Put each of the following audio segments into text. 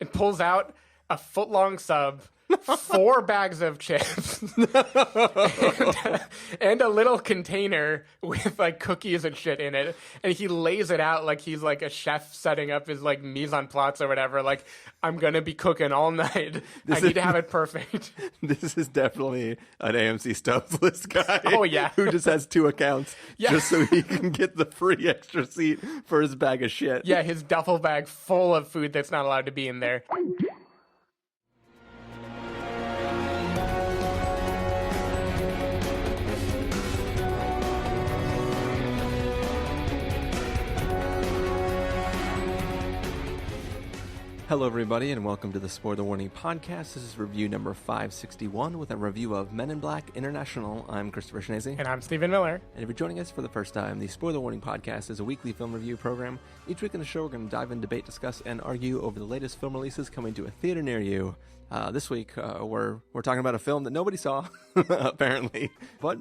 and pulls out a foot-long sub, 4 bags of chips, and a little container with like cookies and shit in it. And he lays it out like he's like a chef setting up his like mise en place or whatever. Like, I'm going to be cooking all night. I need to have it perfect. This is definitely an AMC Stubs list guy. Oh, yeah. Who just has 2 accounts Yeah. just so he can get the free extra seat for his bag of shit. Yeah, his duffel bag full of food that's not allowed to be in there. Hello, everybody, and welcome to the Spoiler Warning Podcast. This is review number 561 with a review of Men in Black International. I'm Christopher Schnese. And I'm Stephen Miller. And if you're joining us for the first time, the Spoiler Warning Podcast is a weekly film review program. Each week in the show, we're going to dive in, debate, discuss, and argue over the latest film releases coming to a theater near you. This week, we're talking about a film that nobody saw, apparently, but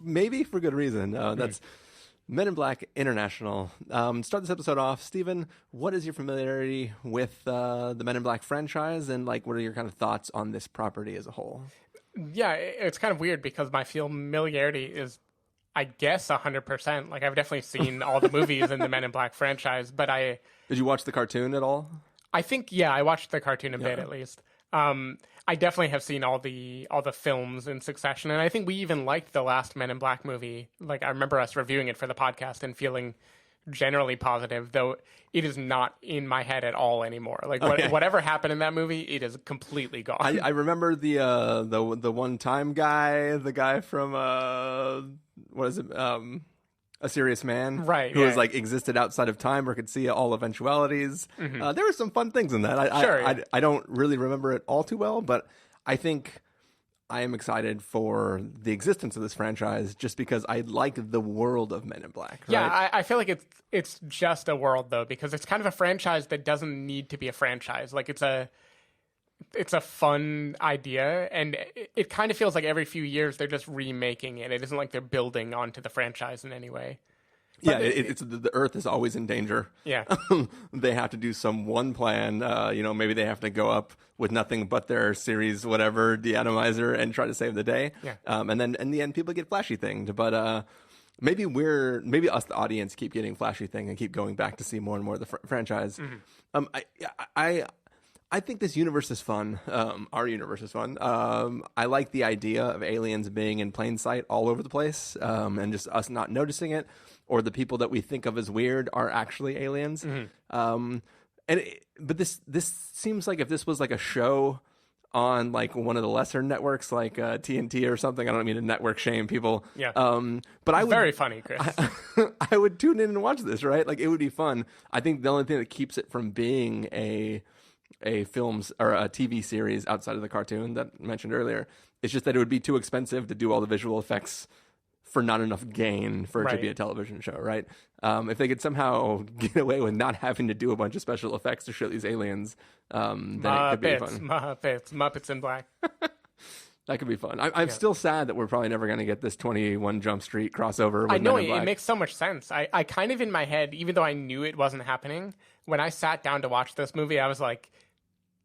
maybe for good reason. That's Men in Black International. Start this episode off, Stephen. What is your familiarity with the Men in Black franchise, and like, what are your kind of thoughts on this property as a whole? Yeah, it's kind of weird because my familiarity is, I guess, 100%. Like, I've definitely seen all the movies in the Men in Black franchise, but Did you watch the cartoon at all? I think, yeah, I watched the cartoon a bit at least. I definitely have seen all the films in succession, and I think we even liked the last Men in Black movie. Like, I remember us reviewing it for the podcast and feeling generally positive, though it is not in my head at all anymore. Like, whatever happened in that movie, it is completely gone. I remember the one-time guy, the guy from what is it? A Serious Man, right? Who was like existed outside of time or could see all eventualities. Mm-hmm. There were some fun things in that. I don't really remember it all too well, but I think I am excited for the existence of this franchise just because I like the world of Men in Black. Right? Yeah, I feel like it's just a world though, because it's kind of a franchise that doesn't need to be a franchise. Like, it's a fun idea, and it kind of feels like every few years they're just remaking it. It isn't like they're building onto the franchise in any way. But it's the Earth is always in danger. Yeah. They have to do some one plan. Maybe they have to go up with nothing but their series, whatever, deatomizer, and try to save the day. Yeah. And then in the end, people get flashy thinged. But maybe us, the audience, keep getting flashy thing and keep going back to see more and more of the franchise. Mm-hmm. I think this universe is fun. Our universe is fun. I like the idea of aliens being in plain sight all over the place, and just us not noticing it, or the people that we think of as weird are actually aliens. Mm-hmm. But this seems like if this was like a show on like one of the lesser networks, like TNT or something. I don't mean to network shame people. Yeah. But I would, very funny, Chris. I would tune in and watch this. Right? Like, it would be fun. I think the only thing that keeps it from being a films or a TV series outside of the cartoon that I mentioned earlier, it's just that it would be too expensive to do all the visual effects for not enough gain for it to be a television show, right? If they could somehow get away with not having to do a bunch of special effects to show these aliens, then it could be fun. Muppets in Black. That could be fun. I'm still sad that we're probably never going to get this 21 Jump Street crossover with I know, Men in Black. It makes so much sense. I kind of, in my head, even though I knew it wasn't happening, when I sat down to watch this movie, I was like,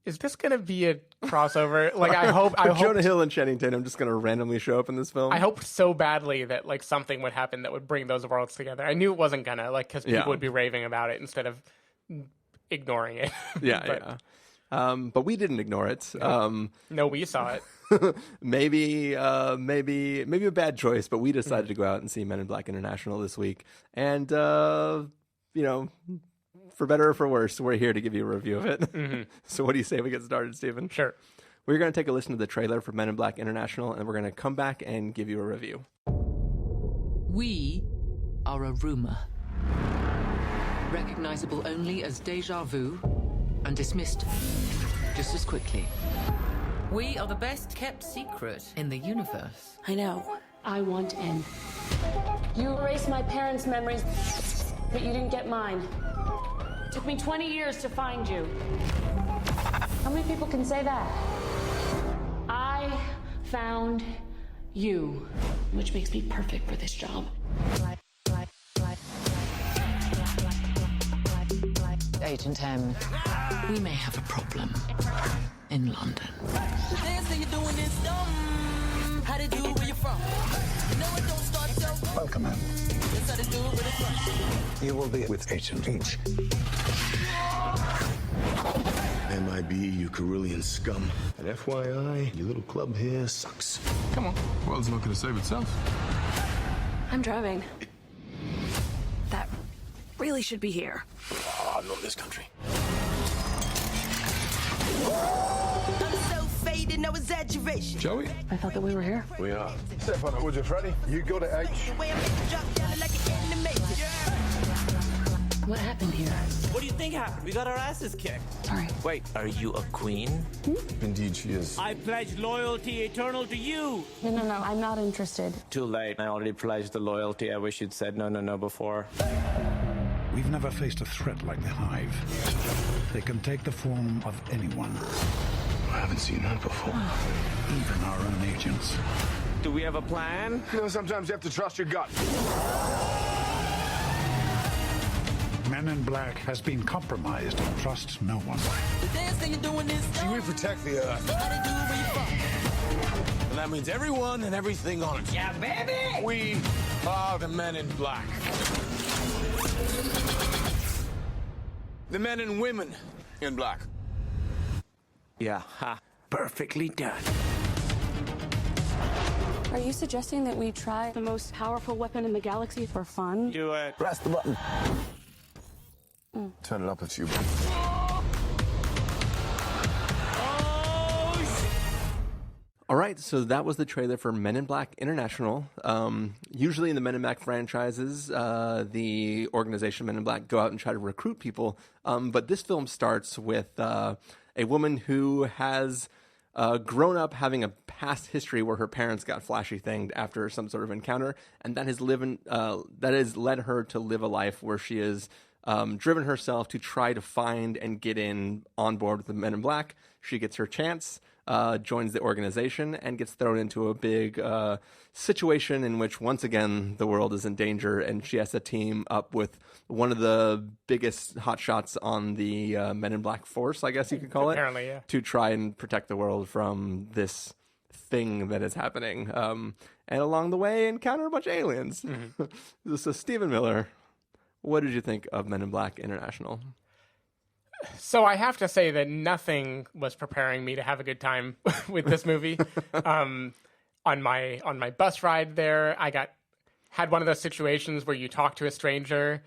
is this going to be a crossover? Like, I hope Jonah Hill and Channing Tatum just going to randomly show up in this film. I hope so badly that like something would happen that would bring those worlds together. I knew it wasn't gonna, like, because people would be raving about it instead of ignoring it. But we didn't ignore it. No, we saw it. maybe a bad choice, but we decided to go out and see Men in Black International this week, and for better or for worse, we're here to give you a review of it. Mm-hmm. So what do you say we get started, Stephen? Sure. We're going to take a listen to the trailer for Men in Black International, and we're going to come back and give you a review. We are a rumor. Recognizable only as deja vu and dismissed just as quickly. We are the best kept secret in the universe. I know. I want in. You erased my parents' memories, but you didn't get mine. Took me 20 years to find you. How many people can say that? I found you, which makes me perfect for this job. Agent M. We may have a problem in London. Welcome, man. You will be with Agent H. MIB, you Carillion scum. And FYI, your little club here sucks. Come on. The world's not going to save itself. I'm driving. That really should be here. Oh, not this country. I'm so faded, no exaggeration. Joey? I thought that we were here. We are. Step on it, would you, Freddy? You go to H. What happened here? What do you think happened? We got our asses kicked. Sorry. Wait, are you a queen? Indeed, she is. I pledge loyalty eternal to you. No, I'm not interested. Too late. I already pledged the loyalty. I wish you'd said no before. We've never faced a threat like the Hive. They can take the form of anyone, I haven't seen that before. even our own agents. Do we have a plan? You know, sometimes you have to trust your gut. Men in Black has been compromised. Trust no one. We protect the Earth. And that means everyone and everything on it. Yeah, baby! We are the Men in Black. The men and women in black. Yeah, ha. Perfectly done. Are you suggesting that we try the most powerful weapon in the galaxy for fun? Do it. Press the button. Turn it up a few. All right, so that was the trailer for Men in Black International. Usually in the Men in Black franchises, the organization Men in Black go out and try to recruit people. But this film starts with a woman who has grown up having a past history where her parents got flashy thinged after some sort of encounter, and that has led her to live a life where she is driven herself to try to find and get on board with the Men in Black. She gets her chance. Joins the organization and gets thrown into a big situation in which, once again, the world is in danger, and she has to team up with one of the biggest hotshots on the Men in Black force, I guess you could call it, Apparently, yeah. to try and protect the world from this thing that is happening. And along the way, encounter a bunch of aliens. Mm-hmm. So, Stephen Miller, what did you think of Men in Black International? So I have to say that nothing was preparing me to have a good time with this movie. On my bus ride there, I had one of those situations where you talk to a stranger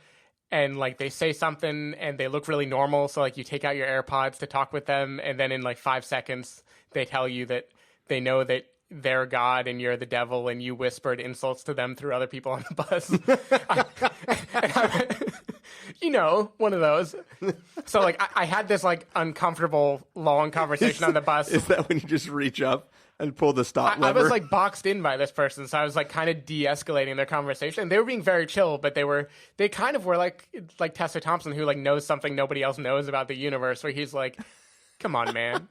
and like they say something and they look really normal. So like you take out your AirPods to talk with them, and then in like 5 seconds they tell you that they know that they're God and you're the devil, and you whispered insults to them through other people on the bus. You know, one of those. So, like, I had this, like, uncomfortable, long conversation on the bus. Is that when you just reach up and pull the stop I lever? was, like, boxed in by this person, so I was, like, kind of de-escalating their conversation. They were being very chill, but they kind of were like Tessa Thompson, who, like, knows something nobody else knows about the universe, where he's like, come on, man.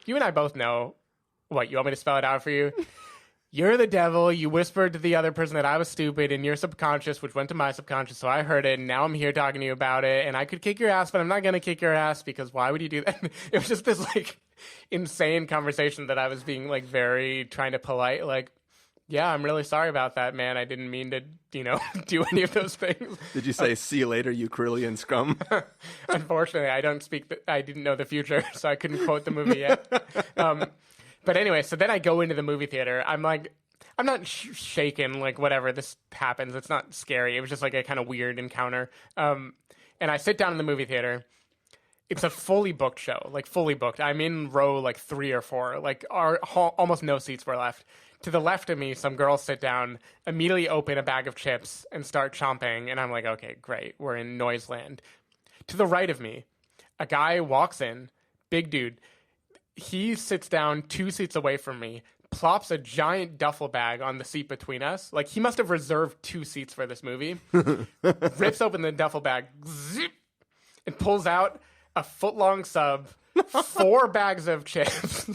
You and I both know. What, you want me to spell it out for you? You're the devil. You whispered to the other person that I was stupid in your subconscious, which went to my subconscious, so I heard it, and now I'm here talking to you about it, and I could kick your ass, but I'm not going to kick your ass, because why would you do that? It was just this, like, insane conversation that I was being, like, very trying to polite, like, yeah, I'm really sorry about that, man. I didn't mean to, do any of those things. Did you say, see you later, you Carillion scum? Unfortunately, I didn't know the future, so I couldn't quote the movie yet. But anyway, so then I go into the movie theater. I'm not shaken, like, whatever, this happens. It's not scary. It was just, like, a kind of weird encounter. And I sit down in the movie theater. It's a fully booked show, like, fully booked. I'm in row, like, 3 or 4. Like, almost no seats were left. To the left of me, some girls sit down, immediately open a bag of chips, and start chomping. And I'm like, okay, great. We're in Noiseland. To the right of me, a guy walks in, big dude. He sits down 2 seats away from me, plops a giant duffel bag on the seat between us. Like, he must have reserved 2 seats for this movie. Rips open the duffel bag, zip, and pulls out a foot-long sub 4 bags of chips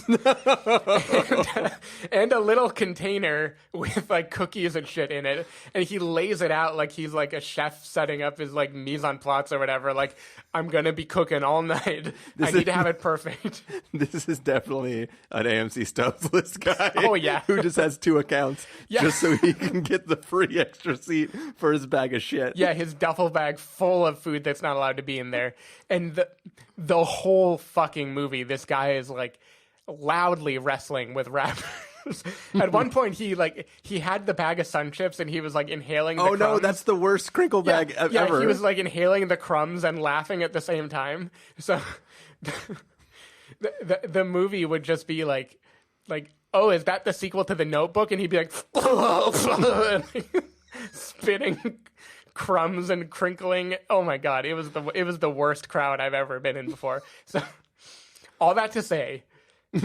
and a little container with like cookies and shit in it, and he lays it out like he's like a chef setting up his like mise en place or whatever. Like, I'm gonna be cooking all night. I need to have it perfect. This is definitely an AMC Stubs list guy. Oh yeah, who just has 2 accounts just so he can get the free extra seat for his bag of shit. Yeah, his duffel bag full of food that's not allowed to be in there. And the whole fucking movie, this guy is like loudly wrestling with rappers. At one point, he had the bag of Sun Chips and he was like inhaling the crumbs. No, that's the worst crinkle bag ever. Yeah, he was like inhaling the crumbs and laughing at the same time. So the movie would just be like, oh, is that the sequel to The Notebook? And he'd be like, spitting crumbs and crinkling. Oh my god, it was the worst crowd I've ever been in before. So all that to say,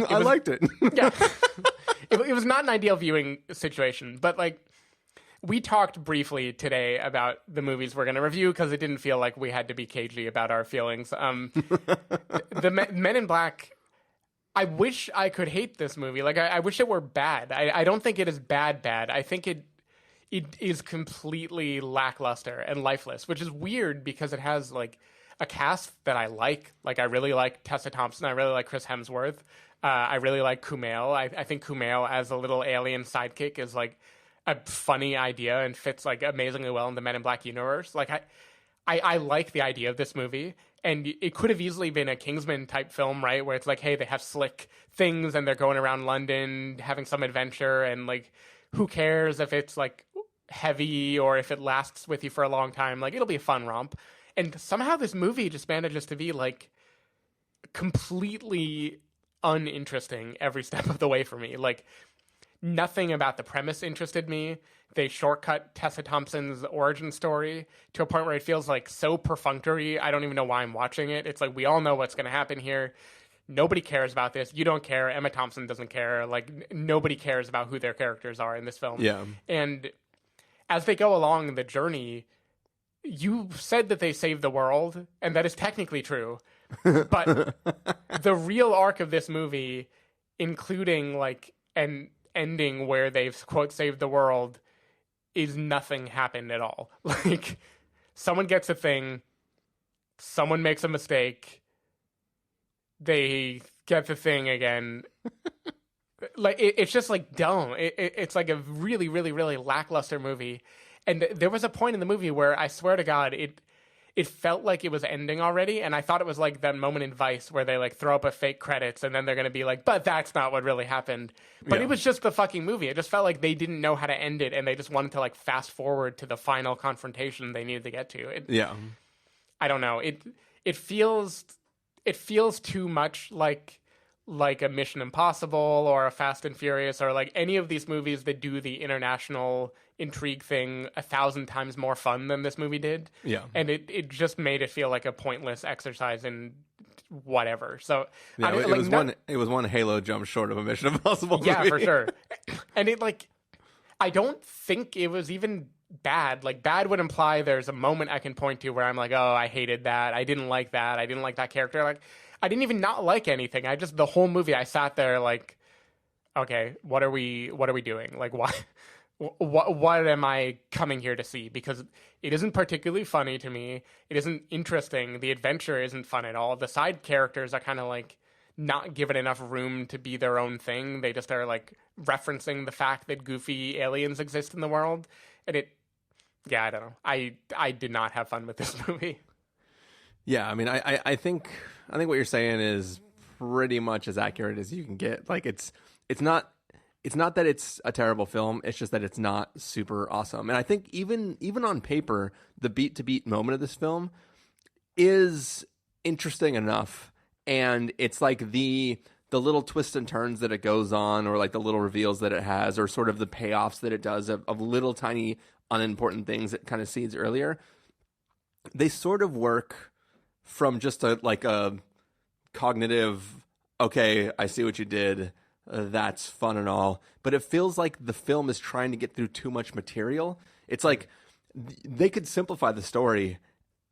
I liked it. Yeah, it was not an ideal viewing situation, but like we talked briefly today about the movies we're going to review because it didn't feel like we had to be cagey about our feelings. The Men in Black. I wish I could hate this movie. Like I wish it were bad. I don't think it is bad. I think it is completely lackluster and lifeless, which is weird because it has like a cast that I like. Like I really like Tessa Thompson. I really like Chris Hemsworth. I really like Kumail. I think Kumail as a little alien sidekick is like a funny idea and fits like amazingly well in the Men in Black universe. Like I like the idea of this movie, and it could have easily been a Kingsman type film, right? Where it's like, hey, they have slick things and they're going around London having some adventure, and like, who cares if it's like heavy or if it lasts with you for a long time? Like, it'll be a fun romp. And somehow this movie just manages to be like completely uninteresting every step of the way for me. Like, nothing about the premise interested me. They shortcut Tessa Thompson's origin story to a point where it feels like so perfunctory. I don't even know why I'm watching it. It's like, we all know what's going to happen here. Nobody cares about this. You don't care. Emma Thompson doesn't care. Like, nobody cares about who their characters are in this film. Yeah. And as they go along the journey, you said that they saved the world, and that is technically true. But the real arc of this movie, including like an ending where they've, quote, saved the world, is nothing happened at all. Like, someone gets a thing, someone makes a mistake, they get the thing again. Like, it's just like dumb. It's like a really, really, really lackluster movie. And there was a point in the movie where I swear to God, it felt like it was ending already, and I thought it was like that moment in Vice where they like throw up a fake credits and then they're going to be like, but that's not what really happened. But It was just the fucking movie. It just felt like they didn't know how to end it, and they just wanted to like fast forward to the final confrontation they needed to get to. I don't know. It feels too much like a Mission Impossible or a Fast and Furious or like any of these movies that do the international intrigue thing 1,000 times more fun than this movie did. Yeah. And it just made it feel like a pointless exercise in whatever. So yeah, it was one Halo jump short of a Mission Impossible movie. Yeah, for sure. And it like, I don't think it was even bad. Like, bad would imply there's a moment I can point to where I'm like, oh, I hated that. I didn't like that. I didn't like that character. Like, I didn't even not like anything. The whole movie, I sat there like, okay, what are we doing? Like, why? What am I coming here to see? Because it isn't particularly funny to me. It isn't interesting. The adventure isn't fun at all. The side characters are kind of like not given enough room to be their own thing. They just are like referencing the fact that goofy aliens exist in the world. And I don't know. I did not have fun with this movie. Yeah, I mean, I think what you're saying is pretty much as accurate as you can get. Like, it's not that it's a terrible film. It's just that it's not super awesome. And I think even on paper, the beat to beat moment of this film is interesting enough. And it's like the little twists and turns that it goes on, or like the little reveals that it has, or sort of the payoffs that it does of little tiny unimportant things that kind of seeds earlier. They sort of work from just a cognitive, okay, I see what you did. That's fun and all, but it feels like the film is trying to get through too much material. It's like they could simplify the story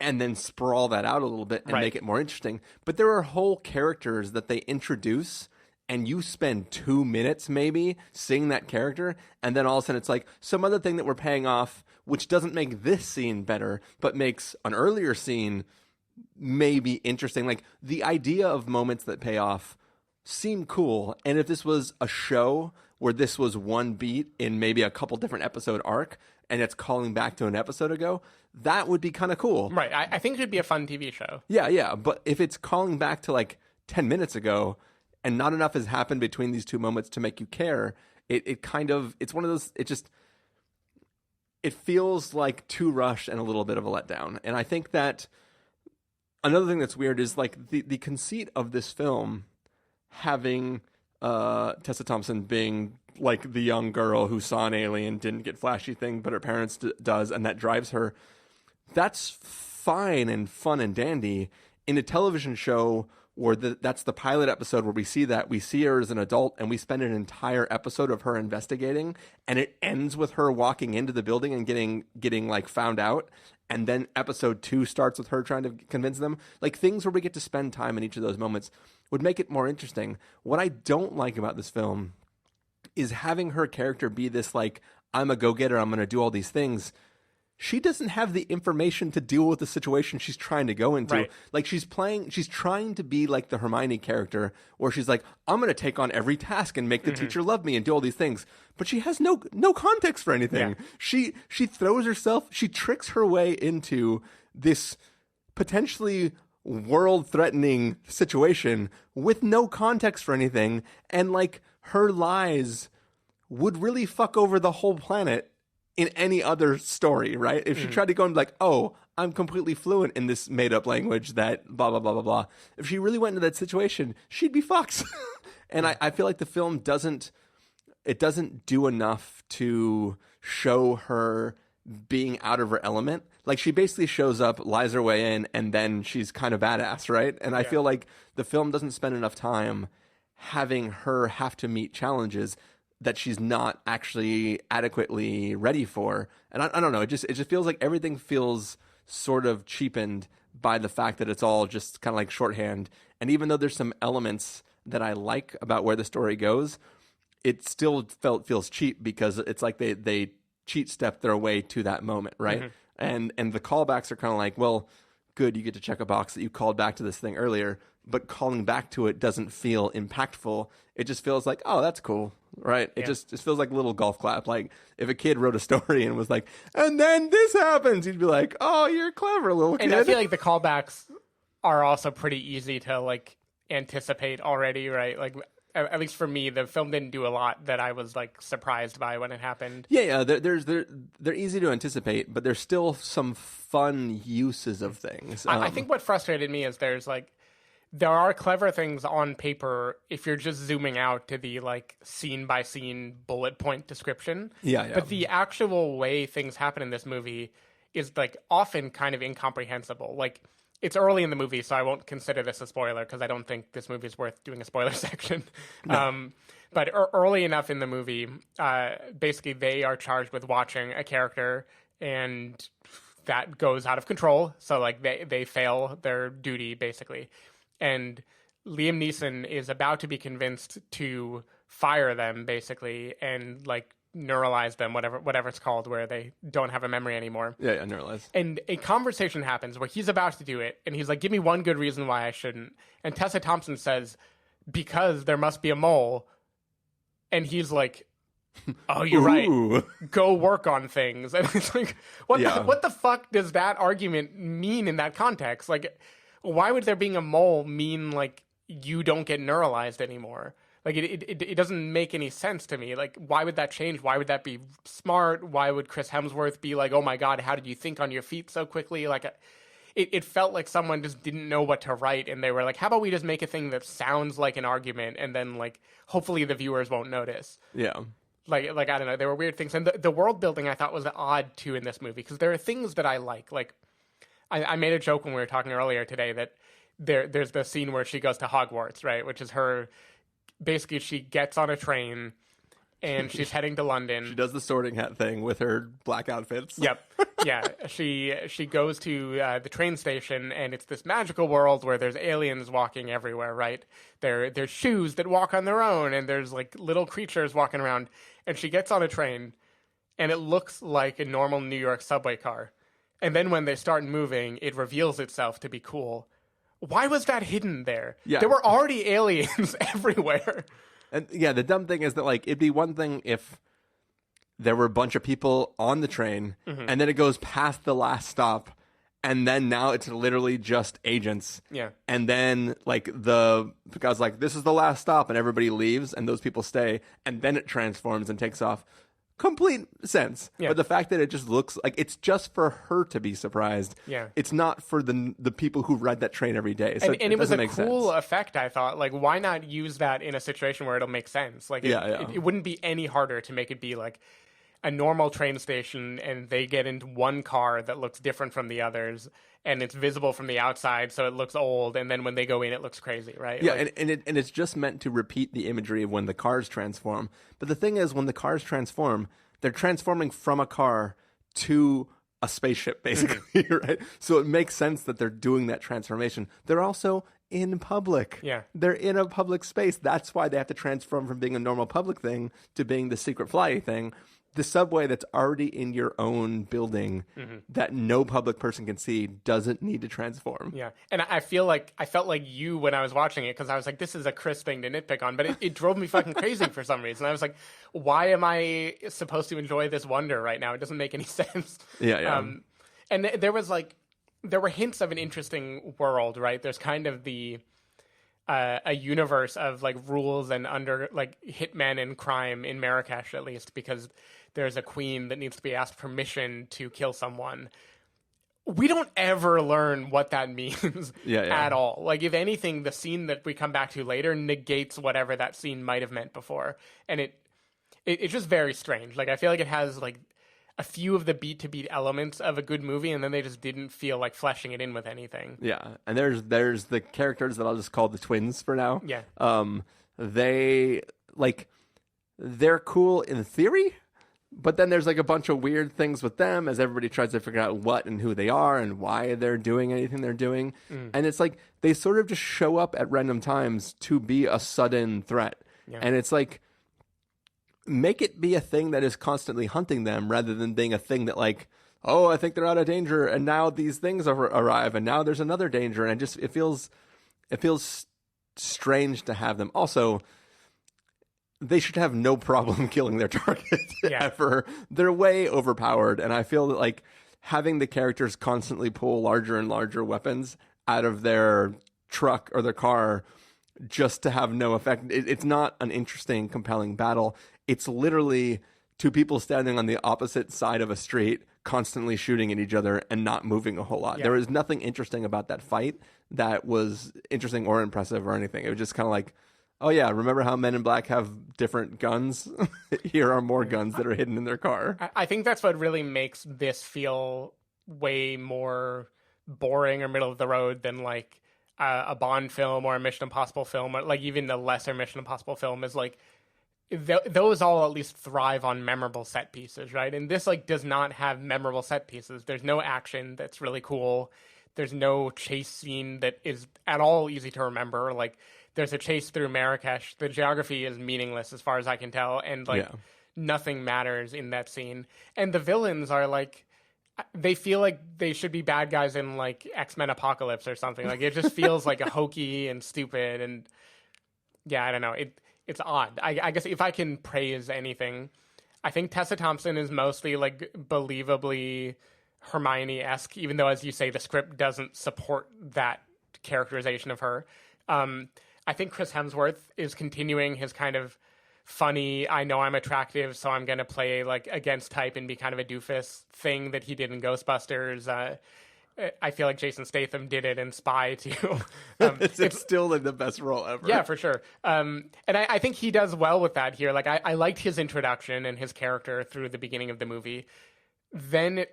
and then sprawl that out a little bit and make it more interesting. But there are whole characters that they introduce, and you spend 2 minutes maybe seeing that character, and then all of a sudden it's like some other thing that we're paying off, which doesn't make this scene better, but makes an earlier scene maybe interesting. Like, the idea of moments that pay off seem cool, and if this was a show where this was one beat in maybe a couple different episode arc, and it's calling back to an episode ago, that would be kind of cool. Right. I think it'd be a fun TV show. Yeah. But if it's calling back to like 10 minutes ago and not enough has happened between these two moments to make you care, it's one of those, it feels like too rushed and a little bit of a letdown. And I think that another thing that's weird is like the conceit of this film having Tessa Thompson being like the young girl who saw an alien, didn't get flashy thing, but her parents does, and that drives her. That's fine and fun and dandy. In a television show where that's the pilot episode where we see her as an adult, and we spend an entire episode of her investigating, and it ends with her walking into the building and getting like found out, and then episode 2 starts with her trying to convince them. Like, things where we get to spend time in each of those moments would make it more interesting. What I don't like about this film is having her character be this like, I'm a go-getter, I'm going to do all these things. She doesn't have the information to deal with the situation she's trying to go into. Right. Like, she's trying to be like the Hermione character, where she's like, I'm going to take on every task and make the teacher love me and do all these things. But she has no context for anything. Yeah. She throws herself, she tricks her way into this potentially world-threatening situation with no context for anything, and like, her lies would really fuck over the whole planet in any other story, right? If she tried to go and be like, oh, I'm completely fluent in this made-up language that blah, blah, blah, blah, blah. If she really went into that situation, she'd be fucked. And I feel like the film doesn't do enough to show her being out of her element. Like, she basically shows up, lies her way in, and then she's kind of badass, right? And I feel like the film doesn't spend enough time having her have to meet challenges that she's not actually adequately ready for. And I don't know, it just feels like everything feels sort of cheapened by the fact that it's all just kind of like shorthand. And even though there's some elements that I like about where the story goes, it still feels cheap, because it's like they cheat step their way to that moment, right? And the callbacks are kind of like, well, good, you get to check a box that you called back to this thing earlier, but calling back to it doesn't feel impactful. It just feels like, oh, that's cool, right? It just feels like a little golf clap. Like, if a kid wrote a story and was like, and then this happens, you'd be like, oh, you're clever, little kid. And I feel like the callbacks are also pretty easy to like anticipate already, right? Like, at least for me, the film didn't do a lot that I was like surprised by when it happened. Yeah. They're easy to anticipate, but there's still some fun uses of things. I think what frustrated me is there are clever things on paper if you're just zooming out to the like scene by scene bullet point description. Yeah. But the actual way things happen in this movie is like often kind of incomprehensible. Like, it's early in the movie, so I won't consider this a spoiler, because I don't think this movie is worth doing a spoiler section. No. But early enough in the movie, basically they are charged with watching a character, and that goes out of control. So like they fail their duty, basically. And Liam Neeson is about to be convinced to fire them, basically, and like neuralize them, whatever it's called, where they don't have a memory anymore. Yeah, neuralize. And a conversation happens where he's about to do it, and he's like, give me one good reason why I shouldn't. And Tessa Thompson says, because there must be a mole. And he's like, oh, you're right. Go work on things. And it's like, what the fuck does that argument mean in that context? Like, why would there being a mole mean like you don't get neuralized anymore? Like, it doesn't make any sense to me. Like, why would that change? Why would that be smart? Why would Chris Hemsworth be like, oh my God, how did you think on your feet so quickly? Like, it felt like someone just didn't know what to write, and they were like, how about we just make a thing that sounds like an argument, and then like hopefully the viewers won't notice. Yeah. Like I don't know, there were weird things. And the world building I thought was odd too in this movie, because there are things that I like. Like, I made a joke when we were talking earlier today that there's the scene where she goes to Hogwarts, right? Which is her, basically she gets on a train and she's heading to London. She does the sorting hat thing with her black outfits. Yep. Yeah. She goes to the train station, and it's this magical world where there's aliens walking everywhere, right? There's shoes that walk on their own, and there's like little creatures walking around. And she gets on a train, and it looks like a normal New York subway car. And then when they start moving, it reveals itself to be cool. Why was that hidden there? Yeah. There were already aliens everywhere. And yeah, the dumb thing is that, like, it'd be one thing if there were a bunch of people on the train, and then it goes past the last stop, and then now it's literally just agents. Yeah. And then, like, the guy's like, this is the last stop, and everybody leaves, and those people stay, and then it transforms and takes off. Complete sense. Yeah. But the fact that it just looks like it's just for her to be surprised. Yeah. It's not for the people who ride that train every day. So And it was a doesn't make cool sense. effect, I thought. Like, why not use that in a situation where it'll make sense? Like, it wouldn't be any harder to make it be like a normal train station, and they get into one car that looks different from the others, and it's visible from the outside, so it looks old, and then when they go in, it looks crazy, right? Yeah, like, and it's just meant to repeat the imagery of when the cars transform. But the thing is, when the cars transform, they're transforming from a car to a spaceship, basically, right? So it makes sense that they're doing that transformation. They're also in public. Yeah. They're in a public space. That's why they have to transform from being a normal public thing to being the secret flyy thing. The subway that's already in your own building that no public person can see doesn't need to transform. Yeah, and I felt like you when I was watching it, because I was like, this is a Chris thing to nitpick on, but it drove me fucking crazy for some reason. I was like, why am I supposed to enjoy this wonder right now? It doesn't make any sense. Yeah. And there were hints of an interesting world, right? There's kind of a universe of like rules and under like hitmen and crime in Marrakesh, at least, because there's a queen that needs to be asked permission to kill someone. We don't ever learn what that means at all. Like, if anything, the scene that we come back to later negates whatever that scene might have meant before. And it's just very strange. Like, I feel like it has like a few of the beat-to-beat elements of a good movie, and then they just didn't feel like fleshing it in with anything. Yeah, and there's the characters that I'll just call the twins for now. Yeah. They're cool in theory, but then there's like a bunch of weird things with them as everybody tries to figure out what and who they are and why they're doing anything they're doing. And it's like they sort of just show up at random times to be a sudden threat. Yeah. And it's like, make it be a thing that is constantly hunting them rather than being a thing that like, oh, I think they're out of danger, and now these things arrive, and now there's another danger, and it feels strange to have them. Also, they should have no problem killing their target ever. They're way overpowered, and I feel that like having the characters constantly pull larger and larger weapons out of their truck or their car just to have no effect. It's not an interesting, compelling battle. It's literally two people standing on the opposite side of a street constantly shooting at each other and not moving a whole lot. Yeah. There was nothing interesting about that fight that was interesting or impressive or anything. It was just kind of like, oh yeah, remember how Men in Black have different guns? Here are more guns that are hidden in their car. I think that's what really makes this feel way more boring or middle of the road than like a Bond film or a Mission Impossible film, or like even a lesser Mission Impossible film. Is like those all at least thrive on memorable set pieces, right? And this like does not have memorable set pieces. There's no action that's really cool. There's no chase scene that is at all easy to remember. Like, there's a chase through Marrakesh. The geography is meaningless as far as I can tell, and like nothing matters in that scene. And the villains are like, they feel like they should be bad guys in like X-Men Apocalypse or something. Like, it just feels like a hokey and stupid, and yeah, I don't know. It's odd. I guess if I can praise anything, I think Tessa Thompson is mostly like believably Hermione-esque, even though, as you say, the script doesn't support that characterization of her. I think Chris Hemsworth is continuing his kind of funny, I know I'm attractive, so I'm going to play like against type and be kind of a doofus thing that he did in Ghostbusters. I feel like Jason Statham did it in Spy too. It's still like the best role ever. Yeah, for sure. And I think he does well with that here. Like, I liked his introduction and his character through the beginning of the movie. Then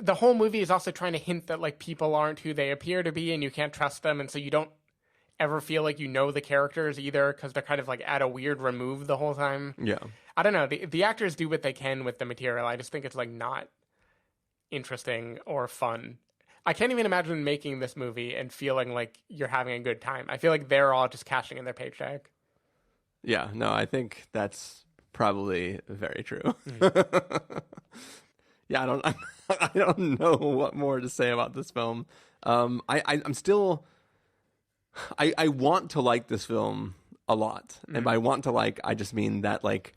the whole movie is also trying to hint that like people aren't who they appear to be, and you can't trust them, and so you don't ever feel like you know the characters either, because they're kind of like at a weird remove the whole time. Yeah. I don't know. The actors do what they can with the material. I just think it's like not interesting or fun. I can't even imagine making this movie and feeling like you're having a good time. I feel like they're all just cashing in their paycheck. Yeah, no, I think that's probably very true. Yeah, I don't know what more to say about this film. I'm still, I want to like this film a lot, and by want to like, I just mean that like,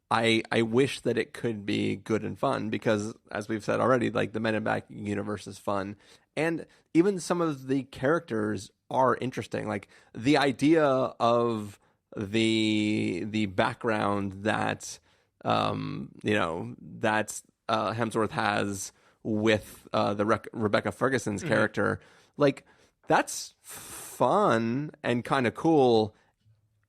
I wish that it could be good and fun, because as we've said already, like the Men in Black universe is fun, and even some of the characters are interesting. Like the idea of the background that that Hemsworth has with Rebecca Ferguson's character, like that's fun and kind of cool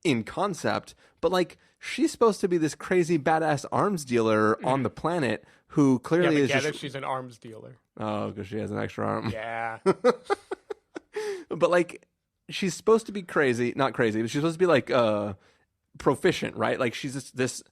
in concept, but like she's supposed to be this crazy badass arms dealer on the planet who clearly is just... she's an arms dealer. Oh, because she has an extra arm. Yeah. But like she's supposed to be crazy, not crazy, but she's supposed to be like proficient, right? Like she's this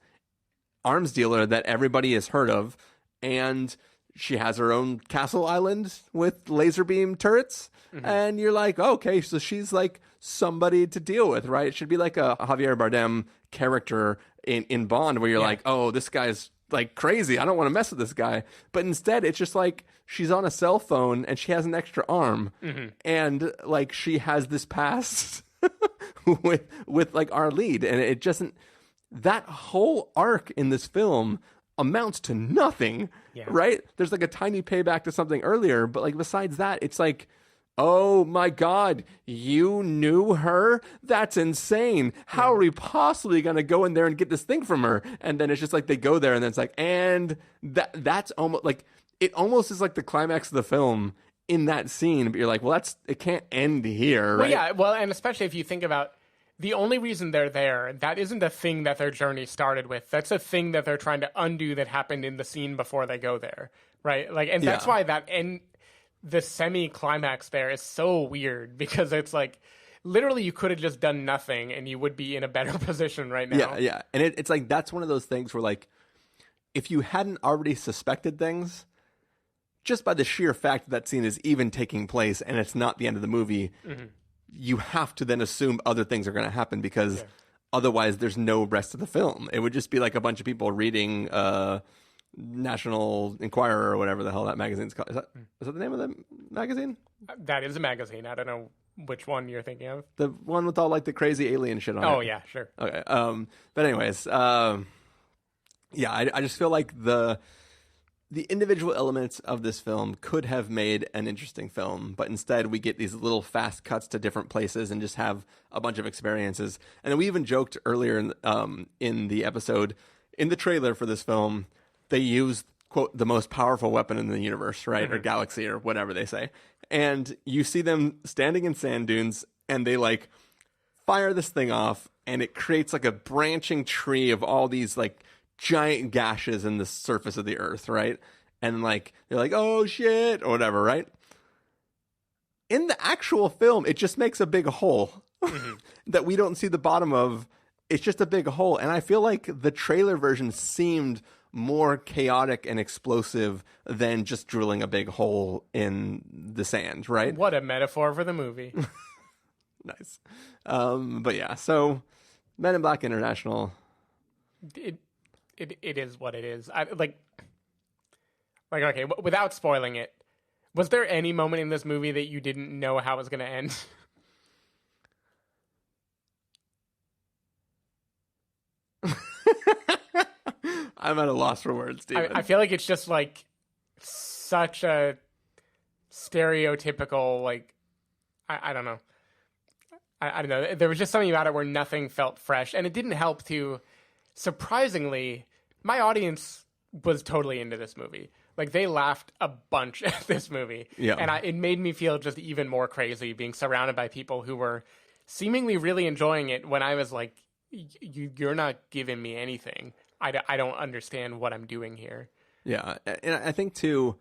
arms dealer that everybody has heard of, and she has her own castle island with laser beam turrets, and you're like, oh, okay, so she's like somebody to deal with, right? It should be like a Javier Bardem character in Bond, where you're like, oh, this guy's like crazy, I don't want to mess with this guy. But instead it's just like she's on a cell phone and she has an extra arm, and like she has this past with like our lead, and it doesn't, that whole arc in this film amounts to nothing, right? There's like a tiny payback to something earlier, but like besides that, it's like, oh my God, you knew her? That's insane. How are we possibly going to go in there and get this thing from her? And then it's just like they go there, and then it's like, and that's almost like, it almost is like the climax of the film in that scene, but you're like, well, it can't end here, right? Well, yeah, well, and especially if you think about the only reason they're there, that isn't the thing that their journey started with. That's a thing that they're trying to undo that happened in the scene before they go there, right? Like, and that's why the semi-climax there is so weird, because it's like literally you could have just done nothing and you would be in a better position right now. Yeah. And it's like, that's one of those things where like, if you hadn't already suspected things, just by the sheer fact that scene is even taking place and it's not the end of the movie, you have to then assume other things are going to happen, because otherwise there's no rest of the film. It would just be like a bunch of people reading National Enquirer or whatever the hell that magazine's called. Is that the name of the magazine? That is a magazine. I don't know which one you're thinking of. The one with all like the crazy alien shit on it. Oh, yeah, sure. Okay. But anyways, I just feel like the individual elements of this film could have made an interesting film, but instead we get these little fast cuts to different places and just have a bunch of experiences. And we even joked earlier in the episode, in the trailer for this film, they used, quote, the most powerful weapon in the universe, right? Or galaxy, or whatever they say. And you see them standing in sand dunes, and they like fire this thing off, and it creates like a branching tree of all these like giant gashes in the surface of the earth, right? And like they're like, oh shit, or whatever, right? In the actual film, it just makes a big hole that we don't see the bottom of. It's just a big hole. And I feel like the trailer version seemed more chaotic and explosive than just drilling a big hole in the sand, right? What a metaphor for the movie. Nice. But yeah, so Men in Black International. It is what it is. Okay, without spoiling it, was there any moment in this movie that you didn't know how it was going to end? I'm at a loss for words, Steven. I feel like it's just like such a stereotypical, like, I don't know. I don't know. There was just something about it where nothing felt fresh, and it didn't help to, surprisingly, my audience was totally into this movie. Like, they laughed a bunch at this movie. Yeah. And it made me feel just even more crazy being surrounded by people who were seemingly really enjoying it when I was like, you're not giving me anything. I don't understand what I'm doing here. Yeah. And I think, too,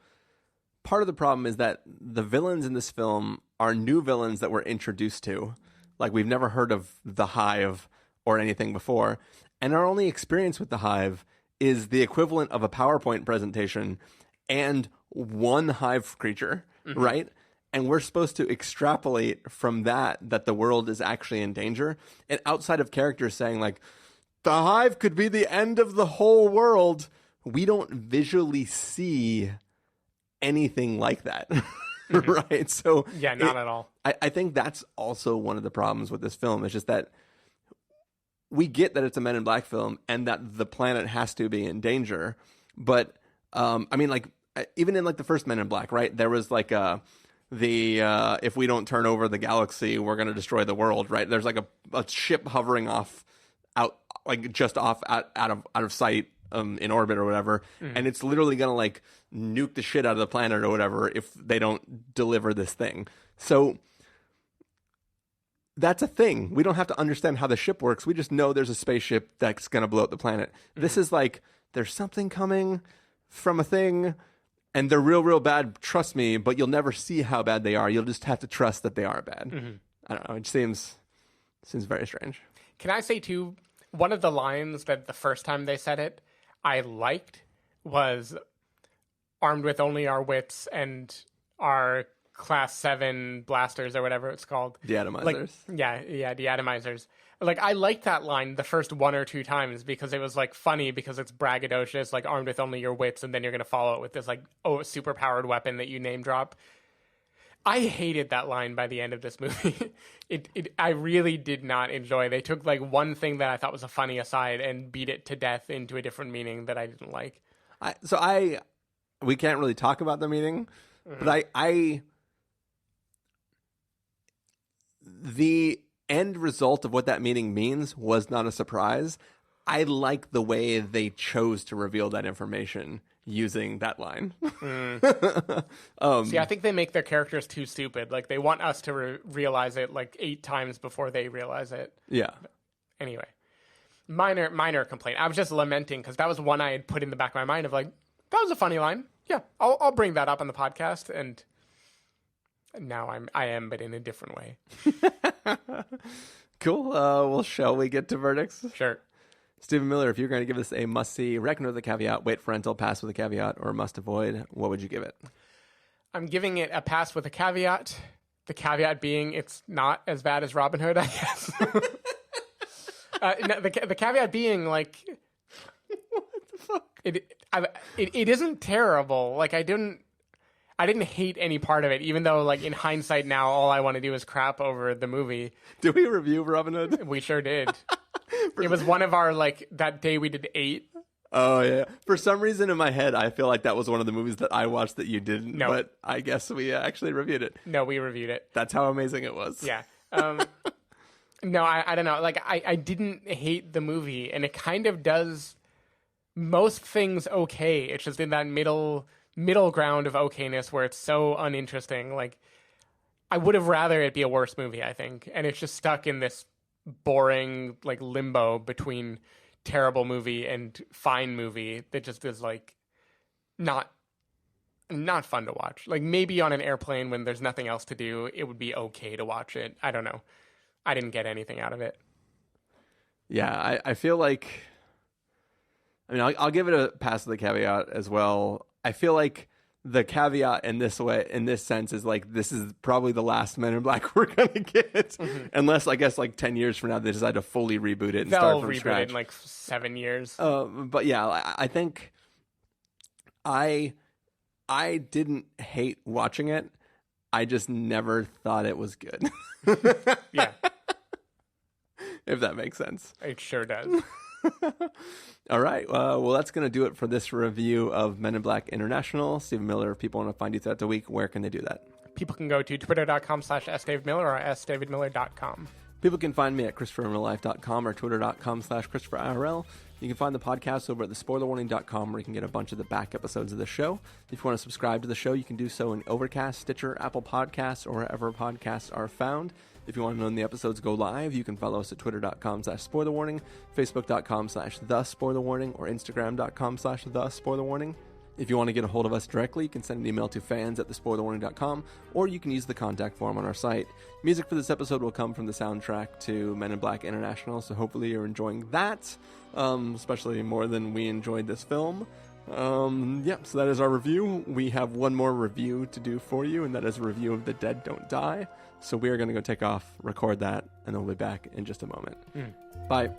part of the problem is that the villains in this film are new villains that we're introduced to. Like, we've never heard of the Hive or anything before. And our only experience with the Hive is the equivalent of a PowerPoint presentation and one Hive creature, right? And we're supposed to extrapolate from that the world is actually in danger. And outside of characters saying, like, the Hive could be the end of the whole world, we don't visually see anything like that, right? So yeah, not at all. I think that's also one of the problems with this film. It's just that we get that it's a Men in Black film and that the planet has to be in danger. But, I mean, like, even in, like, the first Men in Black, right? There was, like, if we don't turn over the galaxy, we're going to destroy the world, right? There's, like, a ship hovering out of sight in orbit or whatever, and it's literally going to, like, nuke the shit out of the planet or whatever if they don't deliver this thing. So that's a thing. We don't have to understand how the ship works. We just know there's a spaceship that's going to blow up the planet. This is like, there's something coming from a thing, and they're real, real bad, trust me, but you'll never see how bad they are. You'll just have to trust that they are bad. I don't know. It seems very strange. Can I say, too, one of the lines that the first time they said it, I liked was armed with only our wits and our class 7 blasters or whatever it's called. Deatomizers. Like, yeah, deatomizers. Like, I liked that line the first one or two times because it was, like, funny because it's braggadocious, like, armed with only your wits, and then you're going to follow it with this, like, super-powered weapon that you name drop. I hated that line by the end of this movie. I really did not enjoy. They took, like, one thing that I thought was a funny aside and beat it to death into a different meaning that I didn't like. We can't really talk about the meaning, but the end result of what that meaning means was not a surprise. I like the way they chose to reveal that information using that line. See, I think they make their characters too stupid. Like, they want us to realize it, like, 8 times before they realize it. Yeah. But anyway, minor complaint. I was just lamenting because that was one I had put in the back of my mind of, like, that was a funny line. Yeah, I'll bring that up on the podcast, and now I am, but in a different way. Cool. Well, shall we get to verdicts? Sure. Stephen Miller, if you're going to give this a must-see, recommend with a caveat, wait for rental, pass with a caveat, or must avoid, what would you give it? I'm giving it a pass with a caveat. The caveat being it's not as bad as Robin Hood, I guess. No, the caveat being, like, what the fuck? It isn't terrible. Like, I didn't hate any part of it, even though, like, in hindsight now, all I want to do is crap over the movie. Did we review Robin Hood? We sure did. It was one of our, like, that day we did 8. Oh, yeah. For some reason in my head, I feel like that was one of the movies that I watched that you didn't. No. But I guess we actually reviewed it. No, we reviewed it. That's how amazing it was. Yeah. No, I don't know. Like, I didn't hate the movie, and it kind of does most things okay. It's just in that middle ground of okayness where it's so uninteresting. Like, I would have rather it be a worse movie, I think. And it's just stuck in this boring, like, limbo between terrible movie and fine movie that just is, like, not fun to watch. Like, maybe on an airplane when there's nothing else to do, it would be okay to watch it. I don't know. I didn't get anything out of it. Yeah, I feel like, I mean, I'll give it a pass with the caveat as well. I feel like the caveat in this sense is, like, this is probably the last Men in Black we're gonna get, unless, I guess, like 10 years from now they decide to fully reboot it and start from scratch. They'll reboot it in like 7 years. But yeah, I think I didn't hate watching it. I just never thought it was good. Yeah, if that makes sense. It sure does. All right. Well, that's going to do it for this review of Men in Black International. Stephen Miller, if people want to find you throughout the week, where can they do that? People can go to twitter.com/sdavidmiller or sdavidmiller.com. People can find me at ChristopherInRealLife.com or twitter.com/ChristopherIRL. You can find the podcast over at thespoilerwarning.com, where you can get a bunch of the back episodes of the show. If you want to subscribe to the show, you can do so in Overcast, Stitcher, Apple Podcasts, or wherever podcasts are found. If you want to know when the episodes go live, you can follow us at twitter.com/spoilerwarning, facebook.com/thespoilerwarning, or instagram.com/thespoilerwarning. If you want to get a hold of us directly, you can send an email to fans@thespoilerwarning.com, or you can use the contact form on our site. Music for this episode will come from the soundtrack to Men in Black International, so hopefully you're enjoying that, especially more than we enjoyed this film. So that is our review. We have one more review to do for you, and that is a review of The Dead Don't Die. So we are going to go take off, record that, and then we'll be back in just a moment. Bye.